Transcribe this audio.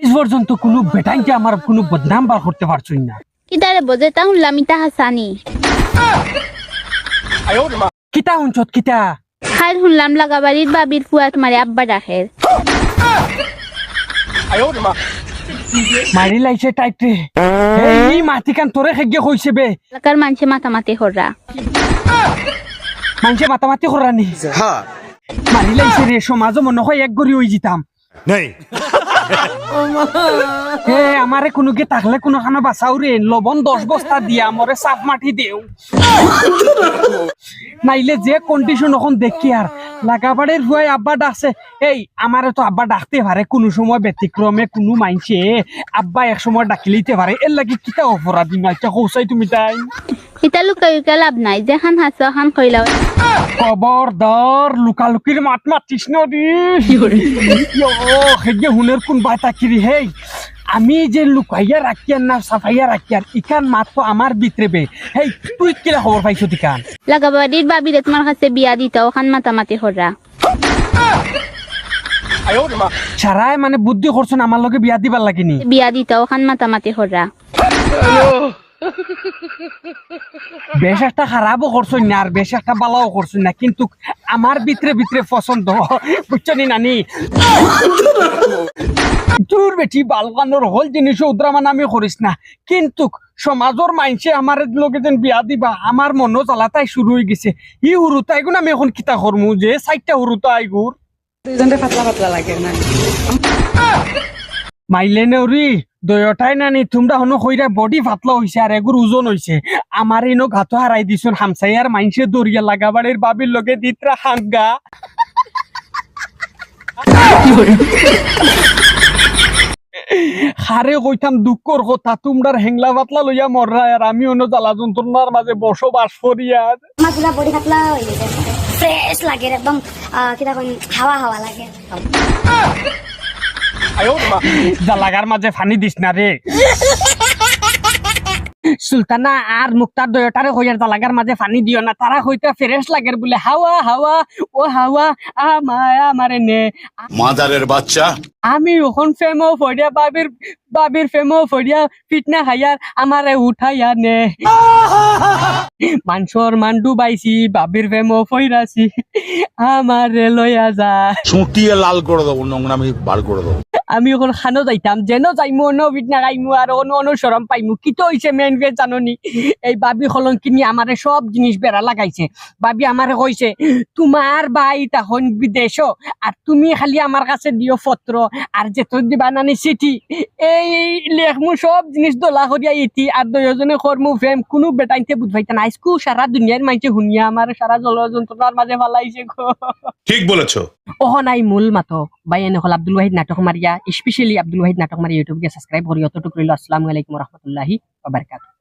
আজ পর্যন্ত কোনো বেটাইকে আমার কোনো বদনাম বার করতে পারছই না। কিতারে বোঝে তা শুনলাম ইতা হাসানি। কিতা শুনছত কিতা? খাই শুনলাম লাগাবাড়ির বাবির ফুয়া তোমার আব্বা ডাকের। মারি লাইছে টাইটে এই মাটি কান তোরে খেগে কইছে বে। এলাকার মানুষে মাতামাতি হররা। মানুষে মাতামাতি করানি মারি লাইছে রে। সমাজ মনে হয় এক গড়ি হয়ে যেতাম। আমারে কোনো কে থাকলে কোনো খানা বাঁচাও রে। লবণ 10 বস্তা দিয়া মরে সাফ মাটি দেও নাইলে যে কন্ডিশন এখন দেখি আর লাগাবাড়ির ভুয়াই আব্বা ডাকছে। এই আমারে তো আব্বা ডাকতে পারে কোনো সময় ব্যতিক্রমে কোনো মাইনছে আব্বা এক সময় ডাকিলিতে পারে। এর লাগি কিতা অপরাধী না এটা কৌসাই তুমি তাই। ইতা লুকাই লাভ নাই, যেখান হাসো খান কইলাও। খবরদার লুকালুকির মাত মাতিস না রে। হেগে হুনের কোন বাতা কিরি। হেই আমি যে লুকাইয়া রাখি আর না সাফাইয়া রাখি আর ইখান মাত্র আমার ভিতরে বে। হেই তুই কিরা খবর পাইছো তিকান? লাগাবাড়ির বাবির তোমার কাছে বিয়া দিতাও খান মাতামাতি হররা। সারাই মানে বুদ্ধি করছো না আমার লগে বিয়া দিবার লাগিনি। বিয়া দিতাও খান মাতামাতি হররা। বেশ একটা খারাপও করছো না আর বেশ একটা বালাও করছো না, কিন্তু আমার ভিতরে ভিতরে পছন্দ বুঝছো নি নানি। তোর বেটি বালকানোর হল জিনিস উদ্রামান আমি করিস না, কিন্তু সমাজের মাইনসে আমার লগে যেন বিয়া দিবা আমার মনও জ্বালাতাই শুরু হয়ে গেছে। ই হুরুতাই গুণ আমি এখন কিতা করমু যে 4টা হুরুতাই গুর দুইজনে পাতলা পাতলা লাগে না মাইলে নেউরি দয়টাই নানি তোমরা হনো কইরা বডি ফাতলা হইছে আর এগুর ওজন হইছে। আমার ইনো ঘাতো হারাই দিছুন হামসাইয়ার মাইনসে দরিয়া লাগাবাড়ির বাবির লগে দিতরা হাঙ্গা। হারে কইতাম দুঃখর কথা তোমরার হেংলা পাতলা লইয়া মররা আর আমি অন্য জ্বালা যন্ত্রণার মাঝে বসবাস করি। আর আমার পুরা বডি পাতলা হয়ে গেছে, ফ্রেশ লাগে একদম, কিটা কই হাওয়া হাওয়া লাগে। জালাগার মাঝে ফানি দিস না রে। সুলতানা আর মুক্তার দয়টারে কইয়ার জালাগার মাঝে ফানি দিও না, তারা কইতা ফ্রেশ লাগের বলে হাওয়া হাওয়া ও হাওয়া আমারে নে। মাদারের বাচ্চা আমি ওখন ফেমো ফড়িয়া বাবির ফেমো ফড়িয়া ফিটনা খাইয়ার আমারে উঠাইয়া নে। মানসর মান্ডু বাইছি বাবির ফেমো ফইরাছি আমারে লইয়া যা। ছুটিয়ে লাল করে দেবো, নোংরামি বার করে দেবো। আমি ওখানে খানো যাইতাম যেন যাইমু অন্য ফিটনা খাইমু আর অনুসরণ পাইমু। কি তো হইছে মেন বে জাননি এই বাবি হলন কিনি আমারে সব জিনিস বেড়া লাগাইছে। বাবি আমারে কইছে তোমার ভাই তখন বিদেশ আর তুমি খালি আমার কাছে দিও পত্র আর যে তোর দিবা নানি চিঠি এই লেখমু সব জিনিস দোলা করিয়া ইতি আর দুজনে করমু ফেম। কোনো বেটাইতে বুঝবাইতে না। আজকু সারা দুনিয়ার মাইছে হুনিয়া আমার সারা জলযন্ত্রণার মাঝে ফালাইছে গো। ঠিক বলেছো। ওহ নাই মূল মাতো ভাই এনে হল আব্দুল ওয়াহিদ নাটক মারিয়া, স্পেশালি আব্দুল ওয়াহিদ নাটক মারিয়া ইউটিউবকে সাবস্ক্রাইব করি। অতটুকু রইল। আসসালামু আলাইকুম রহমতুল্লাহি ওয়া বারাকাতুহু।